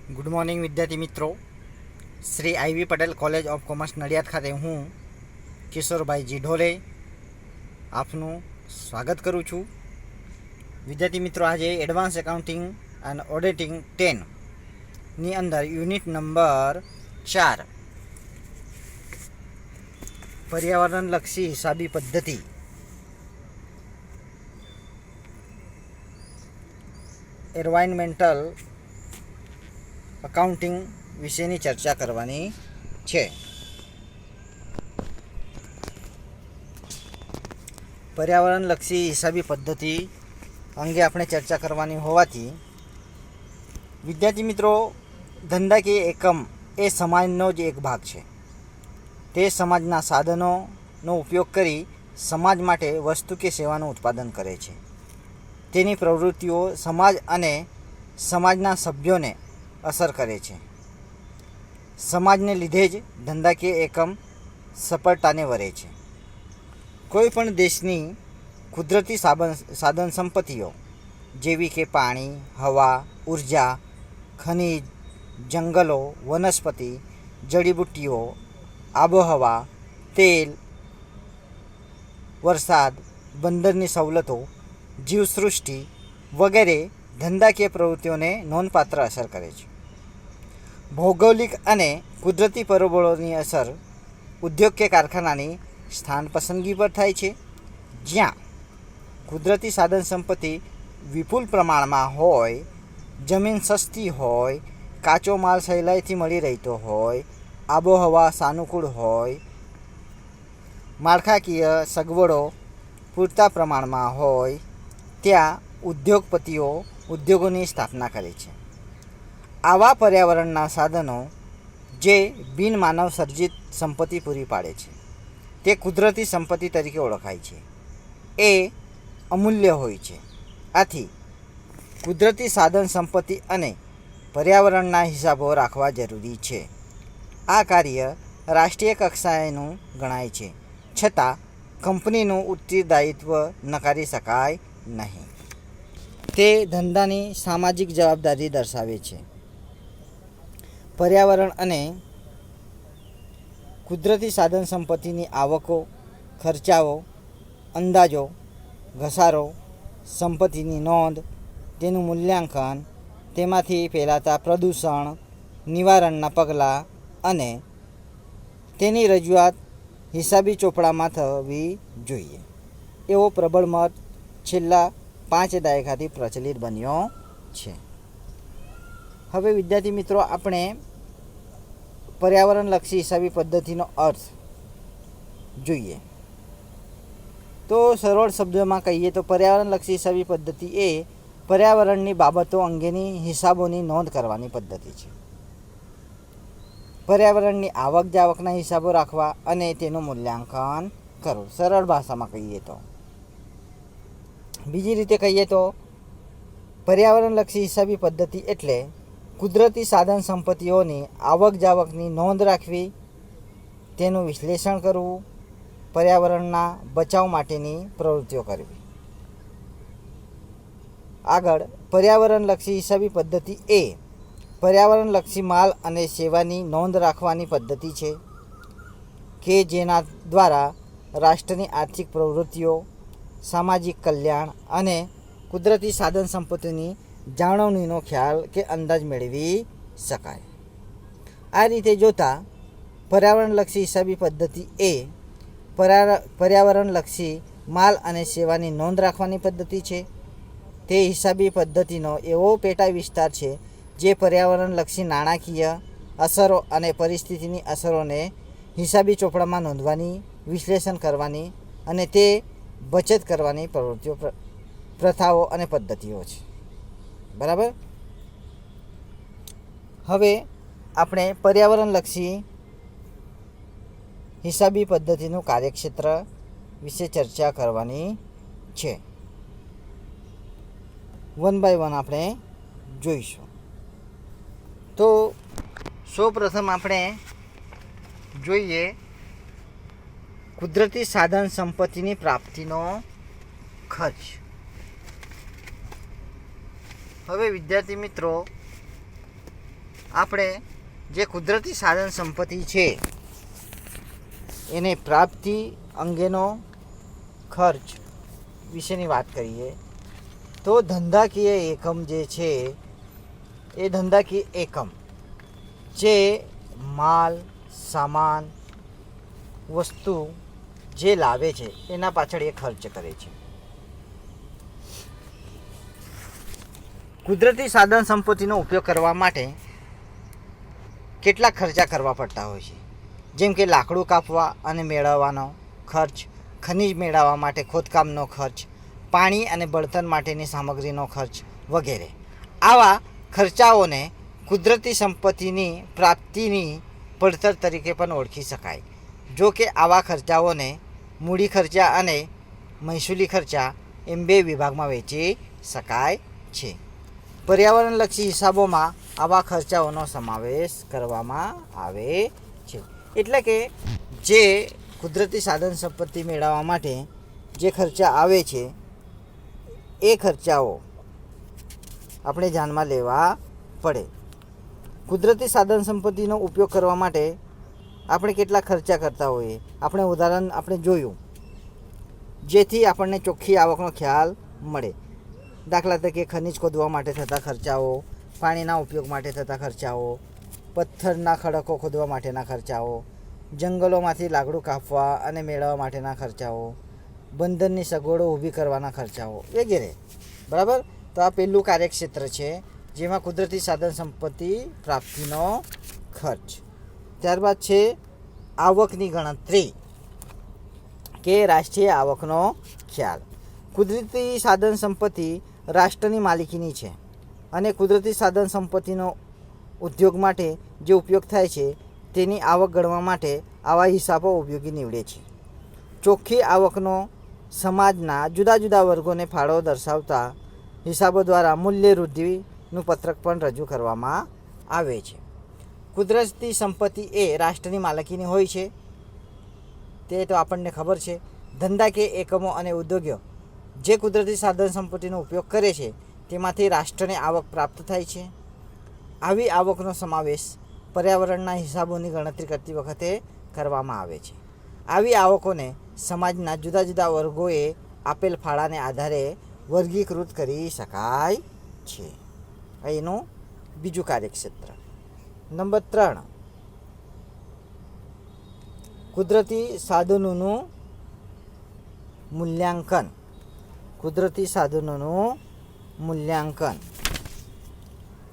Good morning વિદ્યાર્થી મિત્રો. Shri IV Patel college of commerce Nadiad ખાતે હું કિશોરભાઈ જીઢોલે આપનું સ્વાગત કરું છું. વિદ્યાર્થી મિત્રો, આજે એડવાન્સ એકાઉન્ટિંગ એન્ડ ઓડિટિંગ 10ની અંદર યુનિટ નંબર 4 પર્યાવરણલક્ષી હિસાબી પદ્ધતિ એન્વાયરમેન્ટલ અકાઉન્ટિંગ વિશેની ચર્ચા કરવાની છે. પર્યાવરણલક્ષી હિસાબી પદ્ધતિ અંગે આપણે ચર્ચા કરવાની હોવાથી વિદ્યાર્થી મિત્રો, ધંધાકીય એકમ એ સમાજનો જ એક ભાગ છે. તે સમાજના સાધનોનો ઉપયોગ કરી સમાજ માટે વસ્તુ કે સેવાનું ઉત્પાદન કરે છે. તેની પ્રવૃત્તિઓ સમાજ અને સમાજના સભ્યોને અસર કરે છે. સમાજને લીધે જ ધંધાકીય એકમ સફળતાને વરે છે. કોઈપણ દેશની કુદરતી સાધન સંપત્તિઓ જેવી કે પાણી, હવા, ઉર્જા, ખનિજ, જંગલો, વનસ્પતિ, જડીબુટ્ટીઓ, આબોહવા, તેલ, વરસાદ, બંદરની સવલતો, જીવસૃષ્ટિ વગેરે ધંધાકીય પ્રવૃત્તિઓને નોંધપાત્ર અસર કરે છે. ભૌગોલિક અને કુદરતી પરિબળોની અસર ઉદ્યોગ કે કારખાનાની સ્થાન પસંદગી પર થાય છે. જ્યાં કુદરતી સાધન સંપત્તિ વિપુલ પ્રમાણમાં હોય, જમીન સસ્તી હોય, કાચો માલ સહેલાઈથી મળી રહેતો હોય, આબોહવા સાનુકૂળ હોય, માળખાકીય સગવડો પૂરતા પ્રમાણમાં હોય, ત્યાં ઉદ્યોગપતિઓ ઉદ્યોગોની સ્થાપના કરે છે. આવા પર્યાવરણના સાધનો જે બિનમાનવ સર્જિત સંપત્તિ પૂરી પાડે છે તે કુદરતી સંપત્તિ તરીકે ઓળખાય છે. એ અમૂલ્ય હોય છે. આથી કુદરતી સાધન સંપત્તિ અને પર્યાવરણના હિસાબો રાખવા જરૂરી છે. આ કાર્ય રાષ્ટ્રીય કક્ષાએનું ગણાય છે, છતાં કંપનીનું ઉત્તરદાયિત્વ નકારી શકાય નહીં. તે ધંધાની સામાજિક જવાબદારી દર્શાવે છે. પર્યાવરણ અને કુદરતી સાધન સંપત્તિની આવકો, ખર્ચાઓ, અંદાજો, ઘસારો, સંપત્તિની નોંધ, તેનું મૂલ્યાંકન, તેમાંથી ફેલાતા પ્રદૂષણ નિવારણના પગલાં અને તેની રજૂઆત હિસાબી ચોપડામાં થવી જોઈએ એવો પ્રબળ મત છેલ્લા 5 દાયકાથી પ્રચલિત બન્યો છે. હવે વિદ્યાર્થી મિત્રો, આપણે પર્યાવરણલક્ષી હિસાબી પદ્ધતિનો અર્થ જોઈએ. તો સરળ શબ્દોમાં કહીએ તો પર્યાવરણલક્ષી હિસાબી પદ્ધતિ એ પર્યાવરણની બાબતો અંગેની હિસાબોની નોંધ કરવાની પદ્ધતિ છે. પર્યાવરણની આવક જાવકના હિસાબો રાખવા અને તેનું મૂલ્યાંકન કરવું, સરળ ભાષામાં કહીએ તો. બીજી રીતે કહીએ તો પર્યાવરણલક્ષી હિસાબી પદ્ધતિ એટલે કુદરતી સાધન સંપત્તિઓની આવક જાવકની નોંધ રાખવી, તેનું વિશ્લેષણ કરવું, પર્યાવરણના બચાવ માટેની પ્રવૃત્તિઓ કરવી. આગળ, પર્યાવરણલક્ષી હિસાબી પદ્ધતિ એ પર્યાવરણલક્ષી માલ અને સેવાની નોંધ રાખવાની પદ્ધતિ છે કે જેના દ્વારા રાષ્ટ્રની આર્થિક પ્રવૃત્તિઓ, સામાજિક કલ્યાણ અને કુદરતી સાધન સંપત્તિની જાળવણીનો ખ્યાલ કે અંદાજ મેળવી શકાય. આ રીતે જોતાં પર્યાવરણલક્ષી હિસાબી પદ્ધતિ એ પર્યાવરણલક્ષી માલ અને સેવાની નોંધ રાખવાની પદ્ધતિ છે. તે હિસાબી પદ્ધતિનો એવો પેટા વિસ્તાર છે જે પર્યાવરણલક્ષી નાણાકીય અસરો અને પરિસ્થિતિની અસરોને હિસાબી ચોપડામાં નોંધવાની, વિશ્લેષણ કરવાની અને તે બચત કરવાની પ્રવૃત્તિઓ, પ્રથાઓ અને પદ્ધતિઓ છે. બરાબર. હવે આપણે પર્યાવરણલક્ષી હિસાબી પદ્ધતિનું કાર્યક્ષેત્ર વિશે ચર્ચા કરવાની છે. વન બાય વન આપણે જોઈશું. તો સૌપ્રથમ આપણે જોઈએ કુદરતી સાધન સંપત્તિની પ્રાપ્તિનો ખર્ચ. હવે વિદ્યાર્થી મિત્રો, આપણે જે કુદરતી સાધન સંપત્તિ છે એને પ્રાપ્તિ અંગેનો ખર્ચ વિશેની વાત કરીએ તો ધંધાકીય એકમ જે છે એ ધંધાકીય એકમ જે માલ સામાન વસ્તુ જે લાવે છે એના પાછળ એ ખર્ચ કરે છે. કુદરતી સાધન સંપત્તિનો ઉપયોગ કરવા માટે કેટલાક ખર્ચા કરવા પડતા હોય છે, જેમ કે લાકડું કાપવા અને મેળવવાનો ખર્ચ, ખનિજ મેળવવા માટે ખોદકામનો ખર્ચ, પાણી અને બળતણ માટેની સામગ્રીનો ખર્ચ વગેરે. આવા ખર્ચાઓને કુદરતી સંપત્તિની પ્રાપ્તિની પડતર તરીકે પણ ઓળખી શકાય. જો કે આવા ખર્ચાઓને મૂડી ખર્ચા અને મહેસૂલી ખર્ચા એમ બે વિભાગમાં વહેંચી શકાય છે. પર્યાવરણલક્ષી હિસાબોમાં આવા ખર્ચાઓનો સમાવેશ કરવામાં આવે છે. એટલે કે જે કુદરતી સાધન સંપત્તિ મેળવવા માટે જે ખર્ચા આવે છે એ ખર્ચાઓ આપણે ધ્યાનમાં લેવા પડે. કુદરતી સાધન સંપત્તિનો ઉપયોગ કરવા માટે આપણે કેટલા ખર્ચા કરતા હોઈએ. આપણે ઉદાહરણ આપણે જોયું જેથી આપણને ચોખ્ખી આવકનો ખ્યાલ મળે. દાખલા તરીકે ખનિજ ખોદવા માટે થતા ખર્ચાઓ, પાણીના ઉપયોગ માટે થતા ખર્ચાઓ, પથ્થરના ખડકો ખોદવા માટેના ખર્ચાઓ, જંગલોમાંથી લાકડું કાપવા અને મેળવવા માટેના ખર્ચાઓ, બંધનની સગવડો ઊભી કરવાના ખર્ચાઓ વગેરે. બરાબર. તો આ પહેલું કાર્યક્ષેત્ર છે જેમાં કુદરતી સાધન સંપત્તિ પ્રાપ્તિનો ખર્ચ. ત્યારબાદ છે આવકની ગણતરી કે રાષ્ટ્રીય આવકનો ખ્યાલ. કુદરતી સાધન સંપત્તિ રાષ્ટ્રની માલિકીની છે અને કુદરતી સાધન સંપત્તિનો ઉદ્યોગ માટે જે ઉપયોગ થાય છે તેની આવક ગણવા માટે આવા હિસાબો ઉપયોગી નીવડે છે. ચોખ્ખી આવકનો સમાજના જુદા જુદા વર્ગોને ફાળો દર્શાવતા હિસાબો દ્વારા મૂલ્ય વૃદ્ધિનું પત્રક પણ રજૂ કરવામાં આવે છે. કુદરતી સંપત્તિ એ રાષ્ટ્રની માલિકીની હોય છે તે તો આપણને ખબર છે. ધંધાકીય એકમો અને ઉદ્યોગો જે કુદરતી સાધન સંપત્તિનો ઉપયોગ કરે છે તેમાંથી રાષ્ટ્રને આવક પ્રાપ્ત થાય છે. આવી આવકનો સમાવેશ પર્યાવરણના હિસાબોની ગણતરી કરતી વખતે કરવામાં આવે છે. આવી આવકોને સમાજના જુદા જુદા વર્ગોએ આપેલ ફાળાને આધારે વર્ગીકૃત કરી શકાય છે. એનું બીજું કાર્યક્ષેત્ર. નંબર 3, કુદરતી સાધનોનું મૂલ્યાંકન. કુદરતી સાધનોનું મૂલ્યાંકન.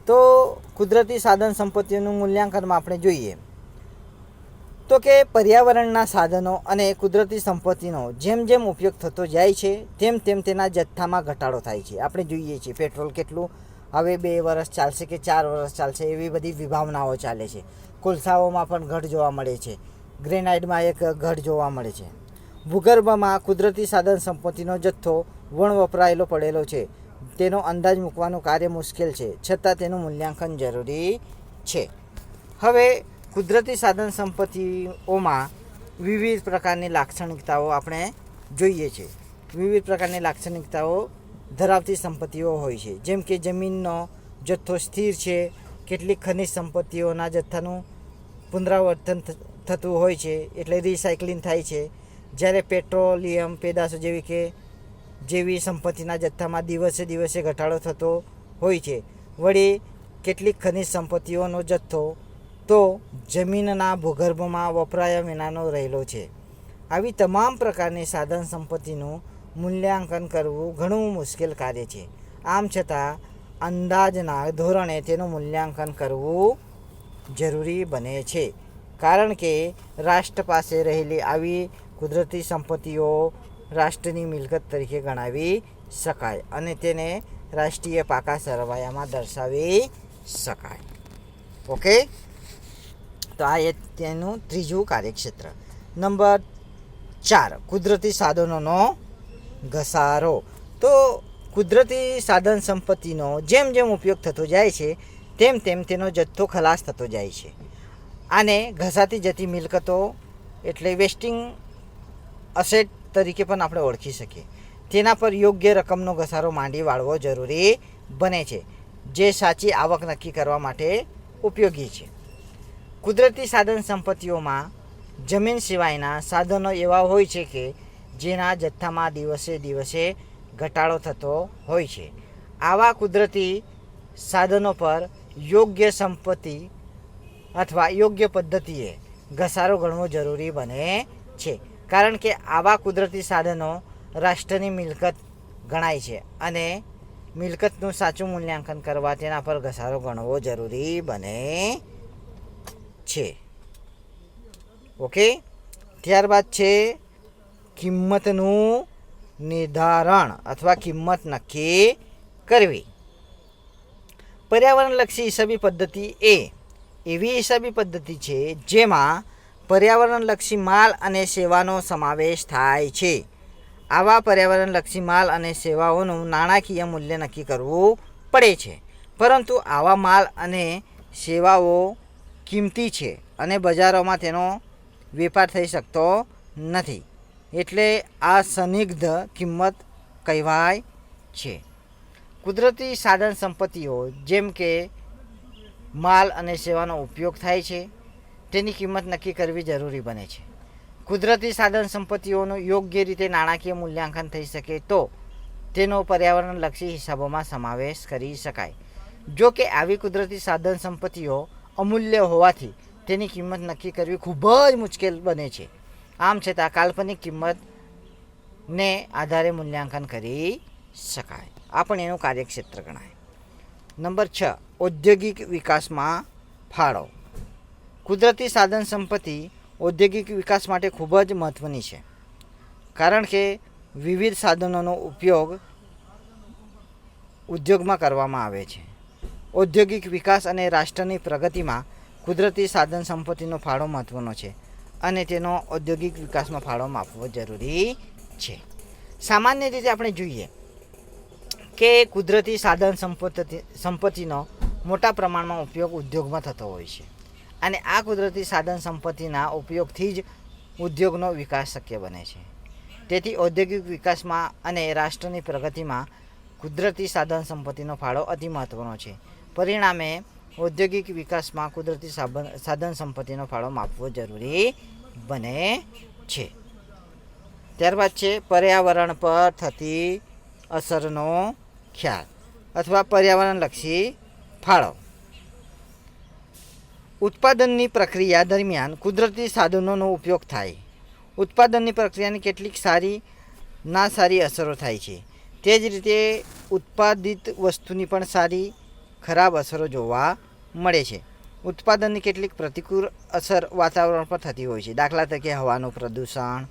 તો કુદરતી સાધન સંપત્તિઓનું મૂલ્યાંકનમાં આપણે જોઈએ તો કે પર્યાવરણના સાધનો અને કુદરતી સંપત્તિનો જેમ જેમ ઉપયોગ થતો જાય છે તેમ તેમ તેના જથ્થામાં ઘટાડો થાય છે. આપણે જોઈએ છીએ પેટ્રોલ કેટલું હવે 2 વર્ષ ચાલશે કે 4 વર્ષ ચાલશે એવી બધી વિભાવનાઓ ચાલે છે. કોલસાઓમાં પણ ઘટ જોવા મળે છે. ગ્રેનાઇટમાં એક ઘટ જોવા મળે છે. ભૂગર્ભમાં કુદરતી સાધન સંપત્તિનો જથ્થો વણ વપરાયેલો પડેલો છે. તેનો અંદાજ મૂકવાનું કાર્ય મુશ્કેલ છે, છતાં તેનું મૂલ્યાંકન જરૂરી છે. હવે કુદરતી સાધન સંપત્તિઓમાં વિવિધ પ્રકારની લાક્ષણિકતાઓ આપણે જોઈએ છે. વિવિધ પ્રકારની લાક્ષણિકતાઓ ધરાવતી સંપત્તિઓ હોય છે. જેમ કે જમીનનો જથ્થો સ્થિર છે. કેટલીક ખનિજ સંપત્તિઓના જથ્થાનું પુનરાવર્તન થતું હોય છે એટલે રિસાયકલિંગ થાય છે. જ્યારે પેટ્રોલિયમ પેદાશો જેવી સંપત્તિના જથ્થામાં દિવસે દિવસે ઘટાડો થતો હોય છે. વળી કેટલીક ખનિજ સંપત્તિઓનો જથ્થો તો જમીનના ભૂગર્ભમાં વપરાયા વિનાનો રહેલો છે. આવી તમામ પ્રકારની સાધન સંપત્તિનું મૂલ્યાંકન કરવું ઘણું મુશ્કેલ કાર્ય છે. આમ છતાં અંદાજના ધોરણે તેનું મૂલ્યાંકન કરવું જરૂરી બને છે. કારણ કે રાષ્ટ્ર પાસે રહેલી આવી કુદરતી સંપત્તિઓ રાષ્ટ્રની મિલકત તરીકે ગણાવી શકાય અને તેને રાષ્ટ્રીય પાકા સરવાયામાં દર્શાવી શકાય. ઓકે. તો આ તેનું ત્રીજું કાર્યક્ષેત્ર. નંબર 4, કુદરતી સાધનોનો ઘસારો. તો કુદરતી સાધન સંપત્તિનો જેમ જેમ ઉપયોગ થતો જાય છે તેમ તેમ તેનો જથ્થો ખલાસ થતો જાય છે. આને ઘસાતી જતી મિલકતો એટલે વેસ્ટિંગ અસેટ તરીકે પણ આપણે ઓળખી શકીએ. તેના પર યોગ્ય રકમનો ઘસારો માંડી વાળવો જરૂરી બને છે, જે સાચી આવક નક્કી કરવા માટે ઉપયોગી છે. કુદરતી સાધન સંપત્તિઓમાં જમીન સિવાયના સાધનો એવા હોય છે કે જેના જથ્થામાં દિવસે દિવસે ઘટાડો થતો હોય છે. આવા કુદરતી સાધનો પર યોગ્ય સંપત્તિ અથવા યોગ્ય પદ્ધતિએ ઘસારો ગણવો જરૂરી બને છે, કારણ કે આવા કુદરતી સાધનો રાષ્ટ્રની મિલકત ગણાય છે અને મિલકતનું સાચું મૂલ્યાંકન કરવા તેના પર ઘસારો ગણવો જરૂરી બને છે. ઓકે, ત્યારબાદ છે કિંમતનું નિર્ધારણ અથવા કિંમત નક્કી કરવી. પર્યાવરણલક્ષી હિસાબી પદ્ધતિ એ એવી હિસાબી પદ્ધતિ છે જેમાં પર્યાવરણલક્ષી માલ અને સેવાનો સમાવેશ થાય છે. આવા પર્યાવરણલક્ષી માલ અને સેવાઓનું નાણાકીય મૂલ્ય નક્કી કરવું પડે છે, પરંતુ આવા માલ અને સેવાઓ કિંમતી છે અને બજારોમાં તેનો વેપાર થઈ શકતો નથી, એટલે આ સંદિગ્ધ કિંમત કહેવાય છે. કુદરતી સાધન સંપત્તિઓ જેમ કે માલ અને સેવાનો ઉપયોગ થાય છે તેની કિંમત નક્કી કરવી જરૂરી બને છે. કુદરતી સાધન સંપત્તિઓનું યોગ્ય રીતે નાણાકીય મૂલ્યાંકન થઈ શકે તો તેનો પર્યાવરણલક્ષી હિસાબોમાં સમાવેશ કરી શકાય. જો કે આવી કુદરતી સાધન સંપત્તિઓ અમૂલ્ય હોવાથી તેની કિંમત નક્કી કરવી ખૂબ જ મુશ્કેલ બને છે. આમ છતાં કાલ્પનિક કિંમતને આધારે મૂલ્યાંકન કરી શકાય. આ પણ એનું કાર્યક્ષેત્ર ગણાય. નંબર 6, ઔદ્યોગિક વિકાસમાં ફાળો. કુદરતી સાધન સંપત્તિ ઔદ્યોગિક વિકાસ માટે ખૂબ જ મહત્ત્વની છે, કારણ કે વિવિધ સાધનોનો ઉપયોગ ઉદ્યોગમાં કરવામાં આવે છે. ઔદ્યોગિક વિકાસ અને રાષ્ટ્રની પ્રગતિમાં કુદરતી સાધન સંપત્તિનો ફાળો મહત્ત્વનો છે અને તેનો ઔદ્યોગિક વિકાસમાં ફાળો આપવો જરૂરી છે. સામાન્ય રીતે આપણે જોઈએ કે કુદરતી સાધન સંપત્તિનો મોટા પ્રમાણમાં ઉપયોગ ઉદ્યોગમાં થતો હોય છે અને આ કુદરતી સાધન સંપત્તિના ઉપયોગથી જ ઉદ્યોગનો વિકાસ શક્ય બને છે. તેથી ઔદ્યોગિક વિકાસમાં અને રાષ્ટ્રની પ્રગતિમાં કુદરતી સાધન સંપત્તિનો ફાળો અતિ મહત્ત્વનો છે. પરિણામે ઔદ્યોગિક વિકાસમાં કુદરતી સાધન સંપત્તિનો ફાળો આપવો જરૂરી બને છે. ત્યારબાદ છે પર્યાવરણ પર થતી અસરનો ખ્યાલ અથવા પર્યાવરણલક્ષી ફાળો. ઉત્પાદનની પ્રક્રિયા દરમિયાન કુદરતી સાધનોનો ઉપયોગ થાય. ઉત્પાદનની પ્રક્રિયાની કેટલીક સારી ના સારી અસરો થાય છે. તે જ રીતે ઉત્પાદિત વસ્તુની પણ સારી ખરાબ અસરો જોવા મળે છે. ઉત્પાદનની કેટલીક પ્રતિકૂળ અસર વાતાવરણ પર થતી હોય છે. દાખલા તરીકે હવાનું પ્રદૂષણ,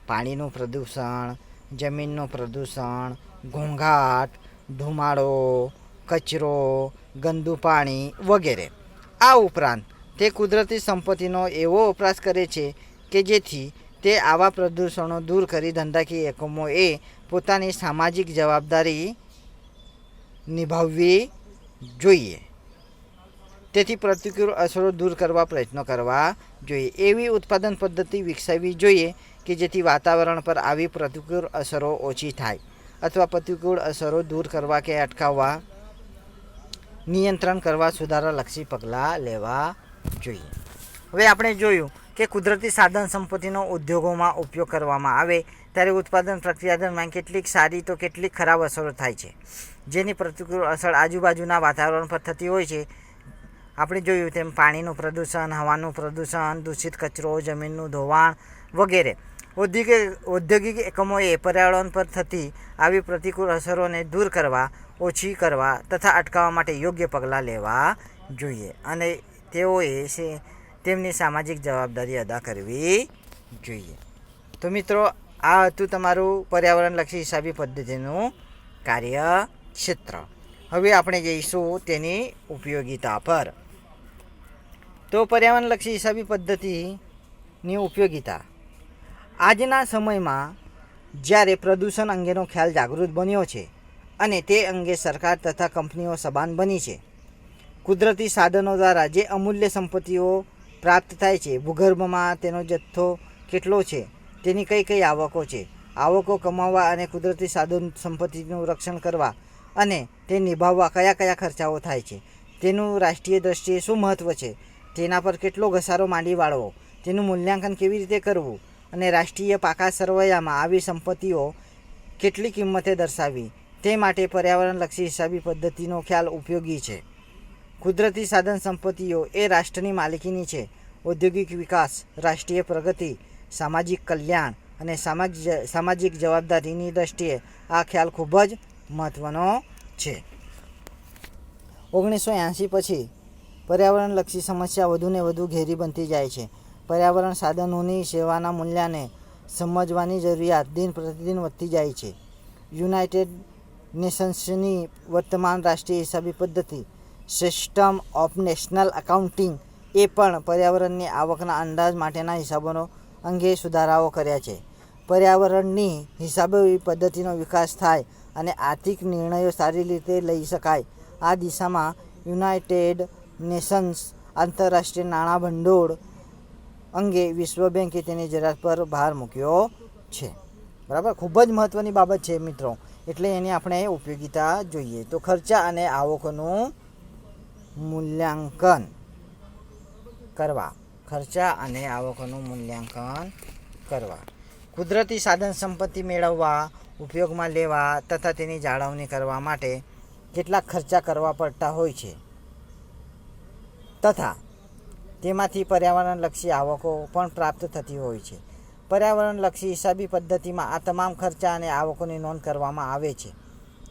પાણીનું પ્રદૂષણ, જમીનનું પ્રદૂષણ, ઘોંઘાટ, ધુમાડો, કચરો, ગંદુ પાણી વગેરે. આ ઉપરાંત તે કુદરતી સંપત્તિનો એવો વપરાશ કરે છે કે જેથી તે આવા પ્રદૂષણો દૂર કરી ધંધાકીય એકમોએ પોતાની સામાજિક જવાબદારી નિભાવવી જોઈએ. તેથી પ્રતિકૂળ અસરો દૂર કરવા પ્રયત્નો કરવા જોઈએ. એવી ઉત્પાદન પદ્ધતિ વિકસાવવી જોઈએ કે જેથી વાતાવરણ પર આવી પ્રતિકૂળ અસરો ઓછી થાય અથવા પ્રતિકૂળ અસરો દૂર કરવા કે અટકાવવા, નિયંત્રણ કરવા સુધારાલક્ષી પગલાં લેવા જોઈએ. હવે આપણે જોયું કે કુદરતી સાધન સંપત્તિનો ઉદ્યોગોમાં ઉપયોગ કરવામાં આવે ત્યારે ઉત્પાદન પ્રક્રિયા દરમિયાન કેટલીક સારી તો કેટલીક ખરાબ અસરો થાય છે, જેની પ્રતિકૂળ અસર આજુબાજુના વાતાવરણ પર થતી હોય છે. આપણે જોયું તેમ પાણીનું પ્રદૂષણ, હવાનું પ્રદૂષણ, દૂષિત કચરો, જમીનનું ધોવાણ વગેરે. ઔદ્યોગિક એકમોએ પર્યાવરણ પર થતી આવી પ્રતિકૂળ અસરોને દૂર કરવા, ઓછી કરવા તથા અટકાવવા માટે યોગ્ય પગલાં લેવા જોઈએ અને તેઓએ તેમની સામાજિક જવાબદારી અદા કરવી જોઈએ. તો મિત્રો, આ હતું તમારું પર્યાવરણલક્ષી હિસાબી પદ્ધતિનું કાર્યક્ષેત્ર. હવે આપણે જઈશું તેની ઉપયોગિતા પર. તો પર્યાવરણલક્ષી હિસાબી પદ્ધતિની ઉપયોગિતા. આજના સમયમાં જ્યારે પ્રદૂષણ અંગેનો ખ્યાલ જાગૃત બન્યો છે અને તે અંગે સરકાર તથા કંપનીઓ સભાન બની છે, કુદરતી સાધનો દ્વારા જે અમૂલ્ય સંપત્તિઓ પ્રાપ્ત થાય છે, ભૂગર્ભમાં તેનો જથ્થો કેટલો છે, તેની કઈ કઈ આવકો છે, આવકો કમાવવા અને કુદરતી સાધન સંપત્તિનું રક્ષણ કરવા અને તે નિભાવવા કયા કયા ખર્ચાઓ થાય છે, તેનું રાષ્ટ્રીય દ્રષ્ટિએ શું મહત્ત્વ છે, તેના પર કેટલો ઘસારો માંડી વાળવો, તેનું મૂલ્યાંકન કેવી રીતે કરવું અને રાષ્ટ્રીય પાકા સરવૈયામાં આવી સંપત્તિઓ કેટલી કિંમતે દર્શાવવી તે માટે પર્યાવરણલક્ષી હિસાબી પદ્ધતિનો ખ્યાલ ઉપયોગી છે. કુદરતી સાધન સંપત્તિઓ એ રાષ્ટ્રની માલિકીની છે. ઔદ્યોગિક વિકાસ, રાષ્ટ્રીય પ્રગતિ, સામાજિક કલ્યાણ અને સામાજિક જવાબદારીની દ્રષ્ટિએ આ ખ્યાલ ખૂબ જ મહત્ત્વનો છે. 1980 પછી પર્યાવરણલક્ષી સમસ્યા વધુને વધુ ઘેરી બનતી જાય છે. પર્યાવરણ સાધનોની સેવાના મૂલ્યને સમજવાની જરૂરિયાત દિન પ્રતિદિન વધતી જાય છે. યુનાઇટેડ નેશન્સની વર્તમાન રાષ્ટ્રીય હિસાબી પદ્ધતિ સિસ્ટમ ઓફ નેશનલ એકાઉન્ટિંગ એ પણ પર્યાવરણની આવકના અંદાજ માટેના હિસાબોનો અંગે સુધારાઓ કર્યા છે. પર્યાવરણની હિસાબી પદ્ધતિનો વિકાસ થાય અને આર્થિક નિર્ણયો સારી રીતે લઈ શકાય, આ દિશામાં યુનાઇટેડ નેશન્સ આંતરરાષ્ટ્રીય નાણાં ભંડોળ અંગે વિશ્વ બેંકે તેની જરૂરિયાત પર ભાર મૂક્યો છે. બરાબર, ખૂબ જ મહત્ત્વની બાબત છે મિત્રો, એટલે એની આપણે ઉપયોગિતા જોઈએ. તો ખર્ચા અને આવકોનું મૂલ્યાંકન કરવા, કુદરતી સાધન સંપત્તિ મેળવવા, ઉપયોગમાં લેવા તથા તેની જાળવણી કરવા માટે કેટલાક ખર્ચા કરવા પડતા હોય છે તથા તેમાંથી પર્યાવરણલક્ષી આવકો પણ પ્રાપ્ત થતી હોય છે. પર્યાવરણલક્ષી હિસાબી પદ્ધતિમાં આ તમામ ખર્ચા અને આવકોની નોંધ કરવામાં આવે છે.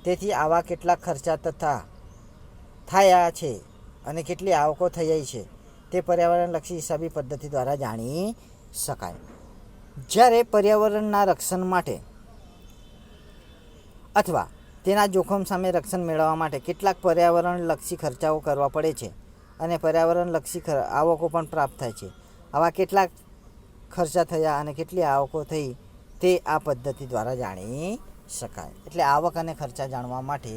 તેથી આવા કેટલાક ખર્ચા તથા થયા છે અને કેટલી આવકો થઈ છે તે પર્યાવરણલક્ષી હિસાબી પદ્ધતિ દ્વારા જાણી શકાય. જ્યારે પર્યાવરણના રક્ષણ માટે અથવા તેના જોખમ સામે રક્ષણ મેળવવા માટે કેટલાક પર્યાવરણલક્ષી ખર્ચાઓ કરવા પડે છે અને પર્યાવરણલક્ષી આવકો પણ પ્રાપ્ત થાય છે. આવા કેટલાક ખર્ચા થયા અને કેટલી આવકો થઈ તે આ પદ્ધતિ દ્વારા જાણી શકાય. એટલે આવક અને ખર્ચા જાણવા માટે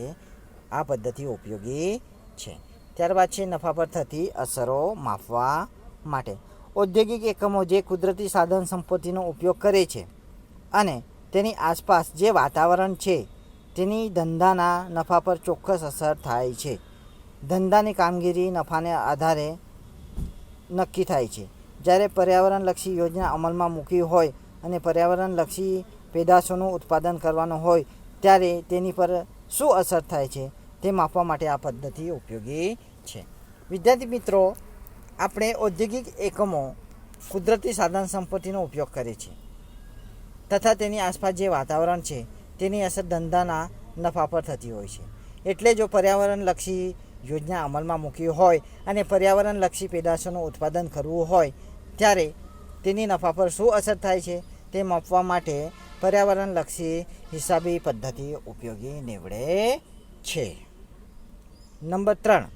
આ પદ્ધતિ ઉપયોગી છે. ત્યારબાદ છે નફા પર થતી અસરો માપવા માટે. ઔદ્યોગિક એકમો જે કુદરતી સાધન સંપત્તિનો ઉપયોગ કરે છે અને તેની આસપાસ જે વાતાવરણ છે તેની ધંધાના નફા પર ચોક્કસ અસર થાય છે. ધંધાની કામગીરી નફાને આધારે નક્કી થાય છે. જ્યારે પર્યાવરણલક્ષી યોજના અમલમાં મૂકી હોય અને પર્યાવરણલક્ષી પેદાશોનું ઉત્પાદન કરવાનું હોય ત્યારે તેની પર શું અસર થાય છે તે માપવા માટે આ પદ્ધતિ ઉપયોગી છે. વિદ્યાર્થી મિત્રો, આપણે ઔદ્યોગિક એકમો કુદરતી સાધન સંપત્તિનો ઉપયોગ કરે છે તથા તેની આસપાસ જે વાતાવરણ છે તેની અસર ધંધાના નફા પર થતી હોય છે. એટલે જો પર્યાવરણલક્ષી યોજના અમલમાં મૂકી હોય અને પર્યાવરણલક્ષી પેદાશોનું ઉત્પાદન કરવું હોય ત્યારે તેની નફા પર શું અસર થાય છે તે માપવા માટે પર્યાવરણલક્ષી હિસાબી પદ્ધતિ ઉપયોગી નીવડે છે. નંબર 3,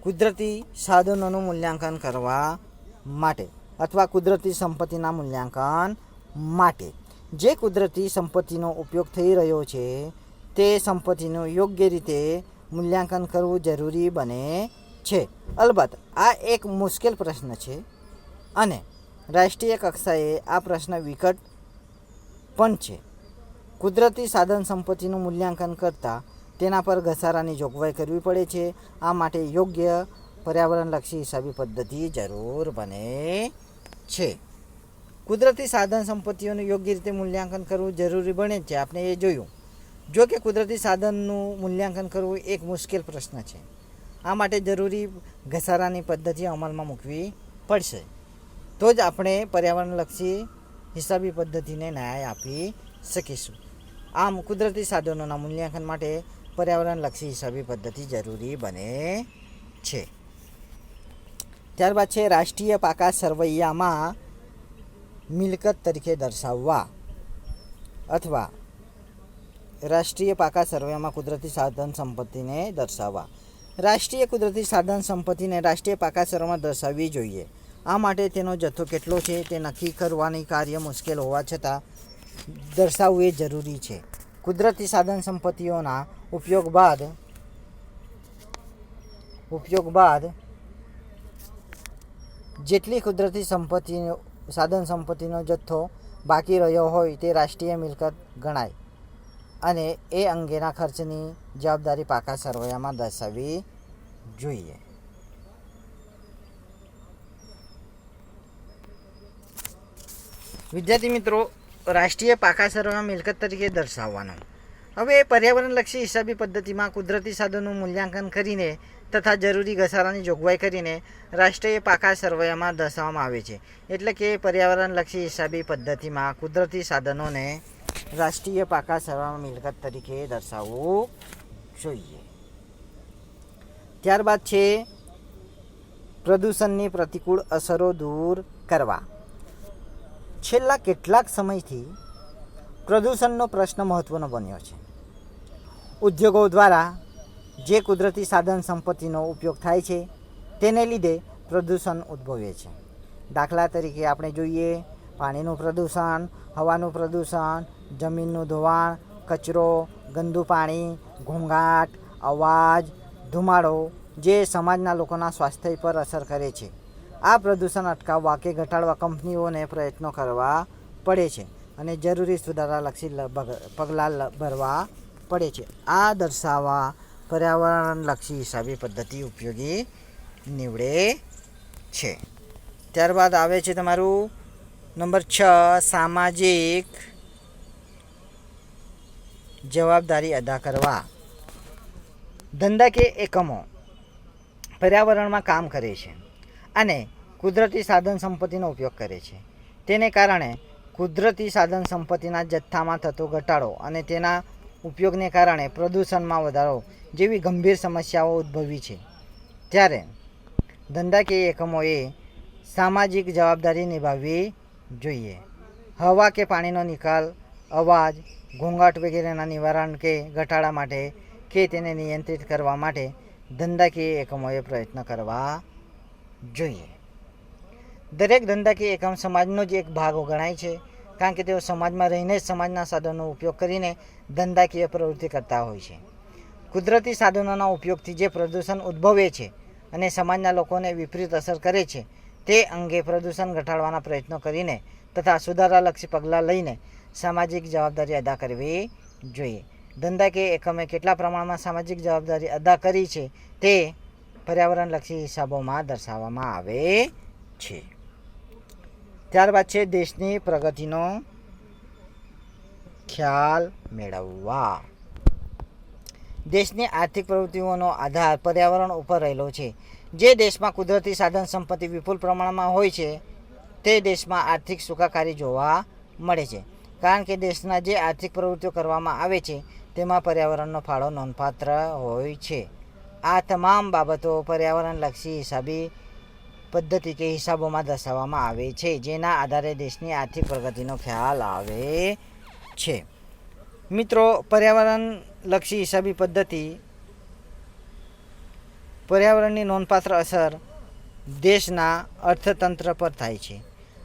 કુદરતી સાધનોનું મૂલ્યાંકન કરવા માટે અથવા કુદરતી સંપત્તિના મૂલ્યાંકન માટે. જે કુદરતી સંપત્તિનો ઉપયોગ થઈ રહ્યો છે તે સંપત્તિનું યોગ્ય રીતે મૂલ્યાંકન કરવું જરૂરી બને છે. અલબત્ત આ એક મુશ્કેલ પ્રશ્ન છે અને રાષ્ટ્રીય કક્ષાએ આ પ્રશ્ન વિકટ પણ છે. કુદરતી સાધન સંપત્તિનું મૂલ્યાંકન કરતાં તેના પર ઘસારાની જોગવાઈ કરવી પડે છે. આ માટે યોગ્ય પર્યાવરણલક્ષી હિસાબી પદ્ધતિ જરૂર બને છે. કુદરતી સાધન સંપત્તિઓનું યોગ્ય રીતે મૂલ્યાંકન કરવું જરૂરી બને છે, આપણે એ જોયું. જો કે કુદરતી સાધનનું મૂલ્યાંકન કરવું એક મુશ્કેલ પ્રશ્ન છે. આ માટે જરૂરી ઘસારાની પદ્ધતિ અમલમાં મૂકવી પડશે, તો જ આપણે પર્યાવરણલક્ષી હિસાબી પદ્ધતિને ન્યાય આપી શકીશું. આમ કુદરતી સાધનોના મૂલ્યાંકન માટે પર્યાવરણલક્ષી હિસાબી પદ્ધતિ જરૂરી બને છે. ત્યારબાદ છે રાષ્ટ્રીય પાકા સરવૈયામાં મિલકત તરીકે દર્શાવવા અથવા રાષ્ટ્રીય પાકા સરવૈયામાં કુદરતી સાધન સંપત્તિને દર્શાવવા. રાષ્ટ્રીય કુદરતી સાધન સંપત્તિને રાષ્ટ્રીય પાકા સરવૈયામાં દર્શાવવી જોઈએ. આ માટે તેનો જથ્થો કેટલો છે તે નક્કી કરવાની કાર્ય મુશ્કેલ હોવા છતાં દર્શાવવું એ જરૂરી છે. કુદરતી સાધન સંપત્તિઓના ઉપયોગ બાદ જેટલી કુદરતી સાધન સંપત્તિનો જથ્થો બાકી રહ્યો હોય તે રાષ્ટ્રીય મિલકત ગણાય અને એ અંગેના ખર્ચની જવાબદારી પાકા સરવૈયામાં દર્શાવવી જોઈએ. વિદ્યાર્થી મિત્રો, રાષ્ટ્રીય પાકા સર્વેમાં મિલકત તરીકે દર્શાવવાનો. હવે પર્યાવરણલક્ષી હિસાબી પદ્ધતિમાં કુદરતી સાધનોનું મૂલ્યાંકન કરીને તથા જરૂરી ઘસારાની જોગવાઈ કરીને રાષ્ટ્રીય પાકા સર્વેમાં દર્શાવવામાં આવે છે. એટલે કે પર્યાવરણલક્ષી હિસાબી પદ્ધતિમાં કુદરતી સાધનોને રાષ્ટ્રીય પાકા સર્વેમાં મિલકત તરીકે દર્શાવવું જોઈએ. ત્યારબાદ છે પ્રદૂષણની પ્રતિકૂળ અસરો દૂર કરવા. છેલ્લા કેટલાક સમયથી પ્રદૂષણનો પ્રશ્ન મહત્ત્વનો બન્યો છે. ઉદ્યોગો દ્વારા જે કુદરતી સાધન સંપત્તિનો ઉપયોગ થાય છે તેને લીધે પ્રદૂષણ ઉદ્ભવે છે. દાખલા તરીકે આપણે જોઈએ પાણીનું પ્રદૂષણ, હવાનું પ્રદૂષણ, જમીનનું ધોવાણ, કચરો, ગંદુ પાણી, ઘોંઘાટ, અવાજ, ધુમાડો જે સમાજના લોકોના સ્વાસ્થ્ય પર અસર કરે છે. આ પ્રદૂષણ અટકાવવા કે ઘટાડવા કંપનીઓને પ્રયત્નો કરવા પડે છે અને જરૂરી સુધારાલક્ષી પગલાં ભરવા પડે છે. આ દર્શાવવા પર્યાવરણલક્ષી હિસાબી પદ્ધતિ ઉપયોગી નીવડે છે. ત્યારબાદ આવે છે તમારું નંબર 6, સામાજિક જવાબદારી અદા કરવા. ધંધા કે એકમો પર્યાવરણમાં કામ કરે છે અને કુદરતી સાધન સંપત્તિનો ઉપયોગ કરે છે. તેને કારણે કુદરતી સાધન સંપત્તિના જથ્થામાં થતો ઘટાડો અને તેના ઉપયોગને કારણે પ્રદૂષણમાં વધારો જેવી ગંભીર સમસ્યાઓ ઉદ્ભવી છે. ત્યારે ધંધાકીય એકમોએ સામાજિક જવાબદારી નિભાવવી જોઈએ. હવા કે પાણીનો નિકાલ, અવાજ, ઘોંઘાટ વગેરેના નિવારણ કે ઘટાડા માટે કે તેને નિયંત્રિત કરવા માટે ધંધાકીય એકમોએ પ્રયત્ન કરવા જોઈએ. દરેક ધંધાકીય એકમ સમાજનો જ એક ભાગ ગણાય છે, કારણ કે તેઓ સમાજમાં રહીને જ સમાજના સાધનોનો ઉપયોગ કરીને ધંધાકીય પ્રવૃત્તિ કરતા હોય છે. કુદરતી સાધનોના ઉપયોગથી જે પ્રદૂષણ ઉદ્ભવે છે અને સમાજના લોકોને વિપરીત અસર કરે છે તે અંગે પ્રદૂષણ ઘટાડવાના પ્રયત્નો કરીને તથા સુધારાલક્ષી પગલાં લઈને સામાજિક જવાબદારી અદા કરવી જોઈએ. ધંધાકીય એકમે કેટલા પ્રમાણમાં સામાજિક જવાબદારી અદા કરી છે તે પર્યાવરણલક્ષી હિસાબોમાં દર્શાવવામાં આવે છે. ત્યારબાદ છે દેશની પ્રગતિનો ખ્યાલ મેળવવા. દેશની આર્થિક પ્રવૃત્તિઓનો આધાર પર્યાવરણ ઉપર રહેલો છે. જે દેશમાં કુદરતી સાધન સંપત્તિ વિપુલ પ્રમાણમાં હોય છે તે દેશમાં આર્થિક સુખાકારી જોવા મળે છે, કારણ કે દેશના જે આર્થિક પ્રવૃત્તિઓ કરવામાં આવે છે તેમાં પર્યાવરણનો ફાળો નોંધપાત્ર હોય છે. આ તમામ બાબતો પર્યાવરણલક્ષી હિસાબી પદ્ધતિ કે હિસાબોમાં દર્શાવવામાં આવે છે, જેના આધારે દેશની આર્થિક પ્રગતિનો ખ્યાલ આવે છે. મિત્રો, પર્યાવરણલક્ષી હિસાબી પદ્ધતિ પર્યાવરણની નોંધપાત્ર અસર દેશના અર્થતંત્ર પર થાય છે.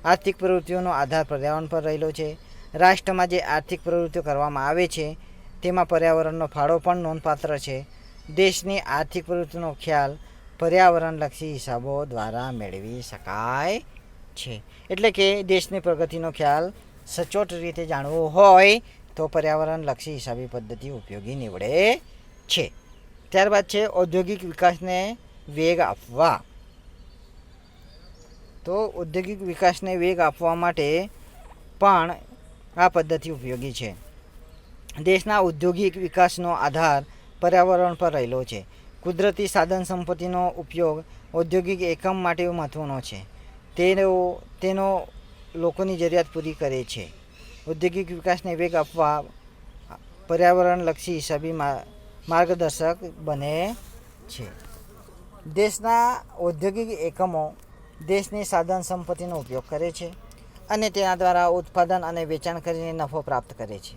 આર્થિક પ્રવૃત્તિઓનો આધાર પર્યાવરણ પર રહેલો છે. રાષ્ટ્રમાં જે આર્થિક પ્રવૃત્તિઓ કરવામાં આવે છે તેમાં પર્યાવરણનો ફાળો પણ નોંધપાત્ર છે. દેશની આર્થિક પ્રવૃત્તિનો ખ્યાલ પર્યાવરણલક્ષી હિસાબો દ્વારા મેળવી શકાય છે. એટલે કે દેશની પ્રગતિનો ખ્યાલ સચોટ રીતે જાણવો હોય તો પર્યાવરણલક્ષી હિસાબી પદ્ધતિ ઉપયોગી નીવડે છે. ત્યારબાદ છે ઔદ્યોગિક વિકાસને વેગ આપવા. તો ઔદ્યોગિક વિકાસને વેગ આપવા માટે પણ આ પદ્ધતિ ઉપયોગી છે. દેશના ઔદ્યોગિક વિકાસનો આધાર પર્યાવરણ પર રહેલો છે. કુદરતી સાધન સંપત્તિનો ઉપયોગ ઔદ્યોગિક એકમ માટે મહત્ત્વનો છે. તેનો લોકોની જરૂરિયાત પૂરી કરે છે. ઔદ્યોગિક વિકાસને વેગ આપવા પર્યાવરણલક્ષી હિસાબી માર્ગદર્શક બને છે. દેશના ઔદ્યોગિક એકમો દેશની સાધન સંપત્તિનો ઉપયોગ કરે છે અને તેના દ્વારા ઉત્પાદન અને વેચાણ કરીને નફો પ્રાપ્ત કરે છે.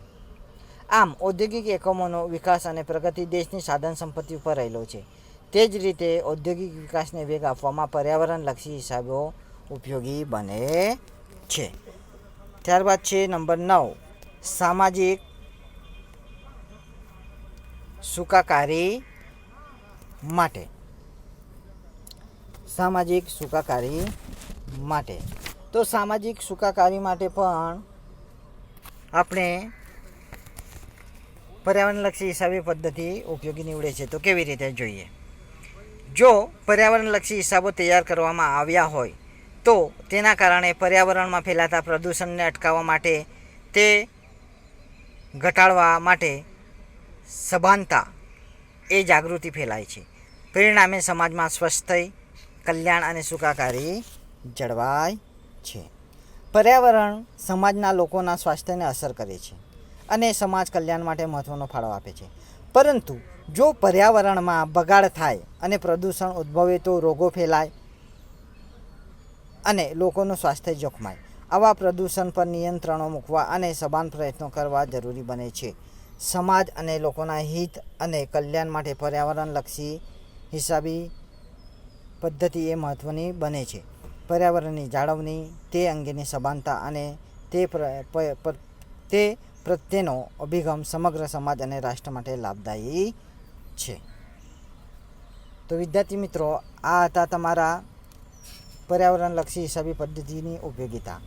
આમ ઔદ્યોગિક એકમોનો વિકાસ અને પ્રગતિ દેશની સાધન સંપત્તિ ઉપર રહેલો છે. તે જ રીતે ઔદ્યોગિક વિકાસને વેગ આપવામાં પર્યાવરણલક્ષી હિસાબો ઉપયોગી બને છે. ત્યારબાદ છે નંબર 9, સામાજિક સુખાકારી માટે. સામાજિક સુખાકારી માટે તો સામાજિક સુખાકારી માટે પણ આપણે પર્યાવરણલક્ષી હિસાબી પદ્ધતિ ઉપયોગી નીવડે છે. તો કેવી રીતે જોઈએ? જો પર્યાવરણલક્ષી હિસાબો તૈયાર કરવામાં આવ્યા હોય તો તેના કારણે પર્યાવરણમાં ફેલાતા પ્રદૂષણને અટકાવવા માટે, તે ઘટાડવા માટે સભાનતા એ જાગૃતિ ફેલાય છે. પરિણામે સમાજમાં સ્વસ્થતા, કલ્યાણ અને સુખાકારી જળવાય છે. પર્યાવરણ સમાજના લોકોના સ્વાસ્થ્યને અસર કરે છે અને સમાજ કલ્યાણ માટે મહત્ત્વનો ફાળો આપે છે. પરંતુ જો પર્યાવરણમાં બગાડ થાય અને પ્રદૂષણ ઉદ્ભવે તો રોગો ફેલાય અને લોકોનું સ્વાસ્થ્ય જોખમાય. આવા પ્રદૂષણ પર નિયંત્રણો મૂકવા અને સભાન પ્રયત્નો કરવા જરૂરી બને છે. સમાજ અને લોકોના હિત અને કલ્યાણ માટે પર્યાવરણલક્ષી હિસાબી પદ્ધતિ એ મહત્ત્વની બને છે. પર્યાવરણની જાળવણી, તે અંગેની સભાનતા અને તે પ્રત્યેનો અભિગમ સમગ્ર સમાજ અને રાષ્ટ્ર માટે લાભદાયી છે. તો વિદ્યાર્થી મિત્રો, આ હતા તમારા પર્યાવરણલક્ષી હિસાબી પદ્ધતિની ઉપયોગિતા.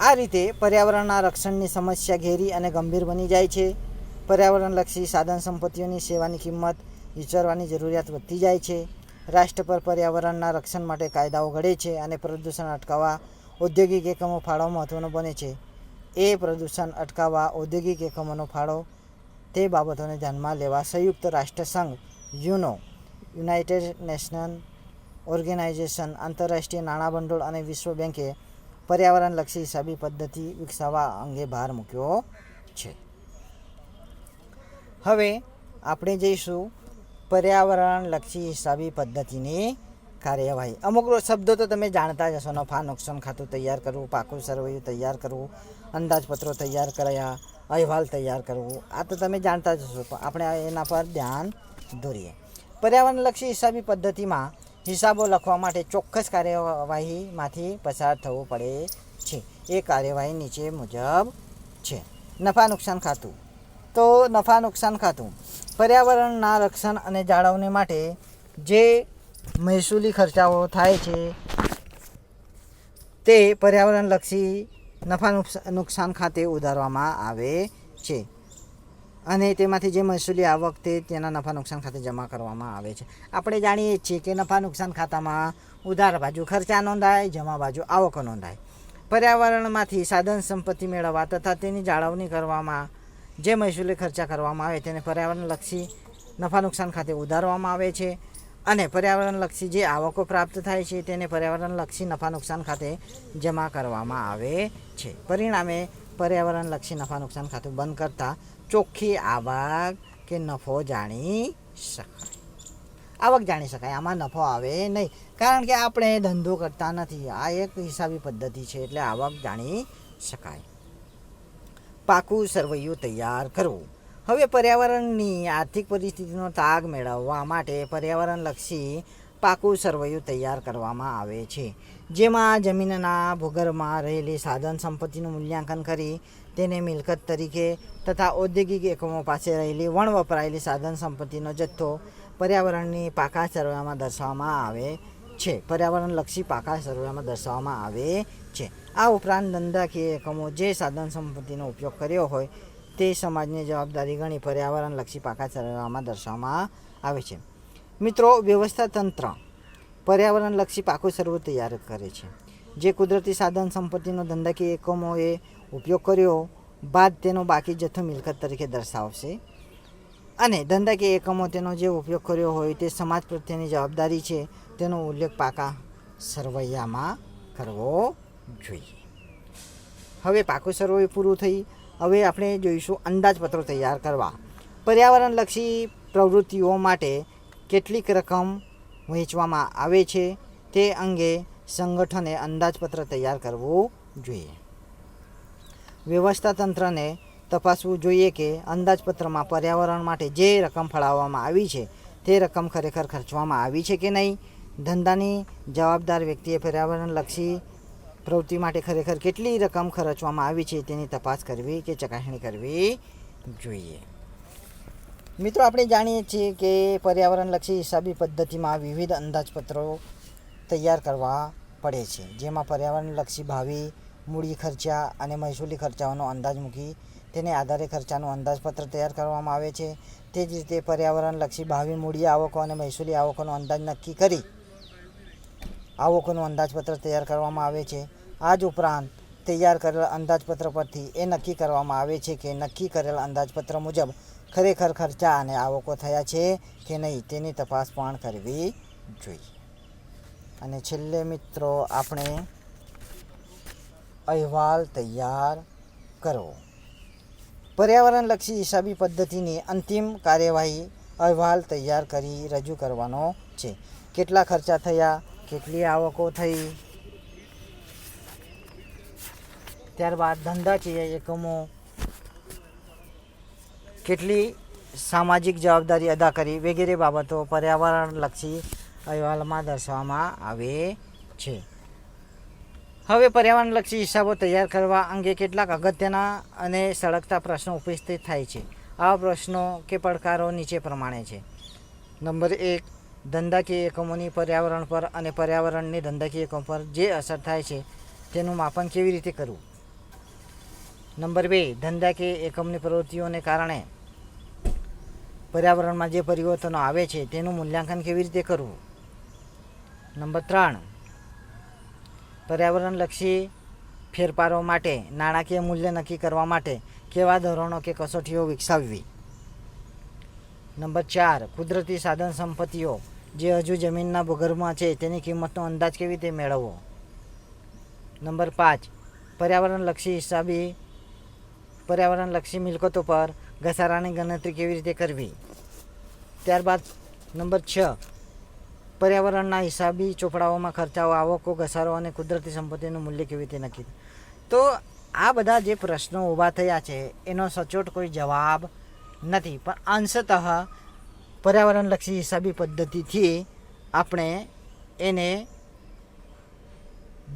આ રીતે પર્યાવરણના રક્ષણની સમસ્યા ઘેરી અને ગંભીર બની જાય છે. પર્યાવરણલક્ષી સાધન સંપત્તિઓની સેવાની કિંમત વિચારવાની જરૂરિયાત વધતી જાય છે. રાષ્ટ્ર પર પર્યાવરણના રક્ષણ માટે કાયદાઓ ઘડે છે અને પ્રદૂષણ અટકાવવા ઔદ્યોગિક એકમો ફાળો મહત્ત્વનો બને છે. એ પ્રદૂષણ અટકાવવા ઔદ્યોગિક એકમોનો ફાળો, તે બાબતોને ધ્યાનમાં લેવા સંયુક્ત રાષ્ટ્રસંઘ, યુનાઇટેડ નેશન ઓર્ગેનાઇઝેશન, આંતરરાષ્ટ્રીય નાણાં ભંડોળ અને વિશ્વ બેંકે પર્યાવરણલક્ષી હિસાબી પદ્ધતિ વિકસાવવા અંગે ભાર મૂક્યો છે. હવે આપણે જઈશું પર્યાવરણલક્ષી હિસાબી પદ્ધતિની કાર્યવાહી. અમુક શબ્દો તો તમે જાણતા જ હશો. નફા નુકસાન ખાતું તૈયાર કરવું, પાકું સરવૈયું તૈયાર કરવું, અંદાજપત્રો તૈયાર કર્યા, અહેવાલ તૈયાર કરવું, આ તો તમે જાણતા જ હશો. પણ આપણે એના પર ધ્યાન દોરીએ. પર્યાવરણલક્ષી હિસાબી પદ્ધતિમાં હિસાબો લખવા માટે ચોક્કસ કાર્યવાહીમાંથી પસાર થવું પડે છે. એ કાર્યવાહી નીચે મુજબ છે. નફા નુકસાન ખાતું. તો નફા નુકસાન ખાતું પર્યાવરણના રક્ષણ અને જાળવણી માટે જે મહેસૂલી ખર્ચાઓ થાય છે તે પર્યાવરણલક્ષી નફા નુકસાન ખાતે ઉધારવામાં આવે છે અને તેમાંથી જે મહેસૂલી આવક તે તેના નફા નુકસાન ખાતે જમા કરવામાં આવે છે. આપણે જાણીએ છીએ કે નફા નુકસાન ખાતામાં ઉધાર બાજુ ખર્ચા નોંધાય, જમા બાજુ આવકો નોંધાય. પર્યાવરણમાંથી સાધન સંપત્તિ મેળવવા તથા તેની જાળવણી કરવામાં જે મહેસૂલી ખર્ચા કરવામાં આવે તેને પર્યાવરણલક્ષી નફા નુકસાન ખાતે ઉધારવામાં આવે છે અને પર્યાવરણલક્ષી જે આવકો પ્રાપ્ત થાય છે તેને પર્યાવરણલક્ષી નફા નુકસાન ખાતે જમા કરવામાં આવે છે. પરિણામે પર્યાવરણલક્ષી નફા નુકસાન ખાતું બંધ કરતાં ચોખ્ખી આવક કે નફો જાણી શકાય. આવક જાણી શકાય, આમાં નફો આવે નહીં, કારણ કે આપણે ધંધો કરતા નથી. આ એક હિસાબી પદ્ધતિ છે એટલે આવક જાણી શકાય. પાકું સરવૈયું તૈયાર કરવું. હવે પર્યાવરણની આર્થિક પરિસ્થિતિનો તાગ મેળવવા માટે પર્યાવરણલક્ષી પાકું સરવૈયું તૈયાર કરવામાં આવે છે, જેમાં જમીનના ભૂગર્ભમાં રહેલી સાધન સંપત્તિનું મૂલ્યાંકન કરી તેને મિલકત તરીકે તથા ઔદ્યોગિક એકમો પાસે રહેલી વણ વપરાયેલી સાધન સંપત્તિનો જથ્થો પર્યાવરણની પાકા સરવૈયામાં દર્શાવવામાં આવે છે. પર્યાવરણલક્ષી પાકા સરવૈયામાં દર્શાવવામાં આવે છે. આ ઉપરાંત ધંધાકીય એકમો જે સાધન સંપત્તિનો ઉપયોગ કર્યો હોય તે સમાજની જવાબદારી ગણી પર્યાવરણલક્ષી પાકા સરવૈયામાં દર્શાવવામાં આવે છે. મિત્રો, વ્યવસ્થા તંત્ર પર્યાવરણલક્ષી પાકું સરવૈયું તૈયાર કરે છે. જે કુદરતી સાધન સંપત્તિનો ધંધાકીય એકમોએ ઉપયોગ કર્યો બાદ તેનો બાકી જથ્થો મિલકત તરીકે દર્શાવશે અને ધંધાકીય એકમો તેનો જે ઉપયોગ કર્યો હોય તે સમાજ પ્રત્યેની જવાબદારી છે તેનો ઉલ્લેખ પાકા સરવૈયામાં કરવો જોઈએ. હવે પાકું સરવૈયું પૂરું થઈ. હવે આપણે જોઈશું અંદાજપત્રો તૈયાર કરવા. પર્યાવરણલક્ષી પ્રવૃત્તિઓ માટે કેટલીક રકમ વહેંચવામાં આવે છે તે અંગે સંગઠને અંદાજપત્ર તૈયાર કરવું જોઈએ. વ્યવસ્થા તંત્રને તપાસવું જોઈએ કે અંદાજપત્રમાં પર્યાવરણ માટે જે રકમ ફાળવવામાં આવી છે તે રકમ ખરેખર ખર્ચવામાં આવી છે કે નહીં. ધંધાની જવાબદાર વ્યક્તિએ પર્યાવરણલક્ષી પ્રવૃત્તિ માટે ખરેખર કેટલી રકમ ખર્ચવામાં આવી છે તેની તપાસ કરવી કે ચકાસણી કરવી જોઈએ. મિત્રો, આપણે જાણીએ છીએ કે પર્યાવરણલક્ષી હિસાબી પદ્ધતિમાં વિવિધ અંદાજપત્રો તૈયાર કરવા પડે છે, જેમાં પર્યાવરણલક્ષી ભાવિ મૂડી ખર્ચા અને મહેસૂલી ખર્ચાઓનો અંદાજ મૂકી તેને આધારે ખર્ચાનું અંદાજપત્ર તૈયાર કરવામાં આવે છે. તે જ રીતે પર્યાવરણલક્ષી ભાવિ મૂડી આવકો અને મહેસૂલી આવકોનો અંદાજ નક્કી કરી આવકોનું અંદાજપત્ર તૈયાર કરવામાં આવે છે. આ જ ઉપરાંત તૈયાર કરેલ અંદાજપત્ર પરથી એ નક્કી કરવામાં આવે છે કે નક્કી કરેલ અંદાજપત્ર મુજબ ખરેખર ખર્ચા અને આવકો થયા છે કે નહીં તેની તપાસ પણ કરવી જોઈએ. અને છેલ્લે મિત્રો આપણે અહેવાલ તૈયાર કરવો. પર્યાવરણલક્ષી હિસાબી પદ્ધતિની અંતિમ કાર્યવાહી અહેવાલ તૈયાર કરી રજૂ કરવાનો છે. કેટલા ખર્ચા થયા, કેટલી આવકો થઈ, ત્યારબાદ ધંધાકીય એકમો કેટલી સામાજિક જવાબદારી અદા કરી વગેરે બાબતો પર્યાવરણલક્ષી અહેવાલમાં દર્શાવવામાં આવે છે. હવે પર્યાવરણલક્ષી હિસાબો તૈયાર કરવા અંગે કેટલાક અગત્યના અને સળગતા પ્રશ્નો ઉપસ્થિત થાય છે. આવા પ્રશ્નો કે પડકારો નીચે પ્રમાણે છે. નંબર 1, ધંધાકીય એકમોની પર્યાવરણ પર અને પર્યાવરણની ધંધાકીય એકમો પર જે અસર થાય છે તેનું માપન કેવી રીતે કરવું. નંબર 2, ધંધાકીય એકમની પ્રવૃત્તિઓને કારણે પર્યાવરણમાં જે પરિવર્તનો આવે છે તેનું મૂલ્યાંકન કેવી રીતે કરવું. નંબર 3, પર્યાવરણલક્ષી ફેરફારો માટે નાણાકીય મૂલ્ય નક્કી કરવા માટે કેવા ધોરણો કે કસોટીઓ વિકસાવવી. નંબર 4, કુદરતી સાધન સંપત્તિઓ જે હજુ જમીનના ભૂગર્ભમાં છે તેની કિંમતનો અંદાજ કેવી રીતે મેળવવો. નંબર 5, પર્યાવરણલક્ષી મિલકતો પર ઘસારાની ગણતરી કેવી રીતે કરવી. ત્યારબાદ નંબર 6, પર્યાવરણના હિસાબી ચોપડાઓમાં ખર્ચાઓ, આવકો, ઘસારો અને કુદરતી સંપત્તિનું મૂલ્ય કેવી રીતે નક્કી. તો આ બધા જે પ્રશ્નો ઊભા થયા છે એનો સચોટ કોઈ જવાબ નથી, પણ અંશતઃ પર્યાવરણલક્ષી હિસાબી પદ્ધતિથી આપણે એને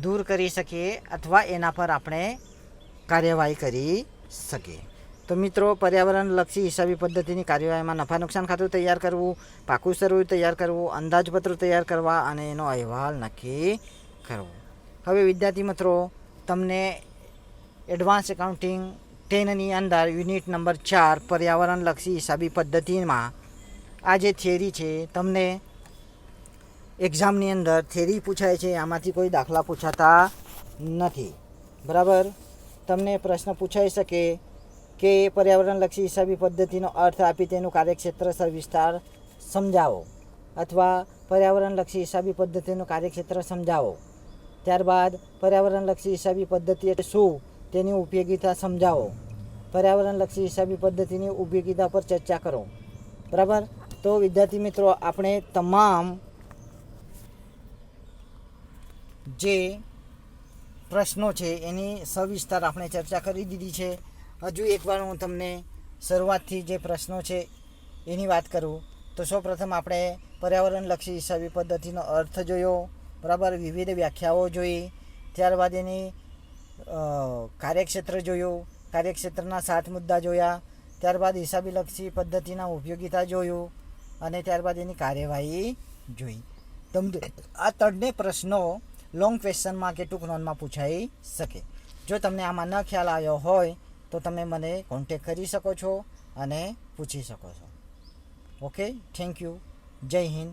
દૂર કરી શકીએ અથવા એના પર આપણે કાર્યવાહી કરી શકીએ. તો મિત્રો, પર્યાવરણલક્ષી હિસાબી પદ્ધતિની કાર્યવાહીમાં નફા નુકસાન ખાતું તૈયાર કરવું, પાકું સરવૈયું તૈયાર કરવું, અંદાજપત્ર તૈયાર કરવા અને એનો અહેવાલ નક્કી કરવો. હવે વિદ્યાર્થી મિત્રો, તમને એડવાન્સ એકાઉન્ટિંગ 10ની અંદર યુનિટ નંબર 4 પર્યાવરણલક્ષી હિસાબી પદ્ધતિમાં આ જે થિયરી છે તમને એક્ઝામની અંદર થિયરી પૂછાય છે, આમાંથી કોઈ દાખલા પૂછાતા નથી. બરાબર, તમને પ્રશ્ન પૂછાઈ શકે કે પર્યાવરણલક્ષી હિસાબી પદ્ધતિનો અર્થ આપી તેનું કાર્યક્ષેત્ર વિસ્તાર સમજાવો અથવા પર્યાવરણલક્ષી હિસાબી પદ્ધતિનું કાર્યક્ષેત્ર સમજાવો. ત્યારબાદ પર્યાવરણલક્ષી હિસાબી પદ્ધતિ એટલે શું તેની ઉપયોગિતા સમજાવો. પર્યાવરણલક્ષી હિસાબી પદ્ધતિની ઉપયોગિતા પર ચર્ચા કરો. બરાબર, તો વિદ્યાર્થી મિત્રો, આપણે તમામ જે પ્રશ્નો છે એની સવિસ્તાર આપણે ચર્ચા કરી દીધી છે. હજુ એકવાર હું તમને શરૂઆતથી જે પ્રશ્નો છે એની વાત કરું તો સૌપ્રથમ આપણે પર્યાવરણલક્ષી હિસાબી પદ્ધતિનો અર્થ જોયો. બરાબર, વિવિધ વ્યાખ્યાઓ જોઈ. ત્યારબાદ એની કાર્યક્ષેત્ર જોયું, કાર્યક્ષેત્રના 7 મુદ્દા જોયા. ત્યારબાદ હિસાબીલક્ષી પદ્ધતિના ઉપયોગિતા જોયું અને ત્યારબાદ એની કાર્યવાહી જોઈ. તમને આ 3 પ્રશ્નો લોંગ ક્વેશ્ચનમાં કે ટૂંક નોંધમાં પૂછાઈ શકે. જો તમને આમાં ન ખ્યાલ આવ્યો હોય તો તમે મને કોન્ટેક કરી શકો છો અને પૂછી શકો છો. Okay, thank you. જય હિન્દ.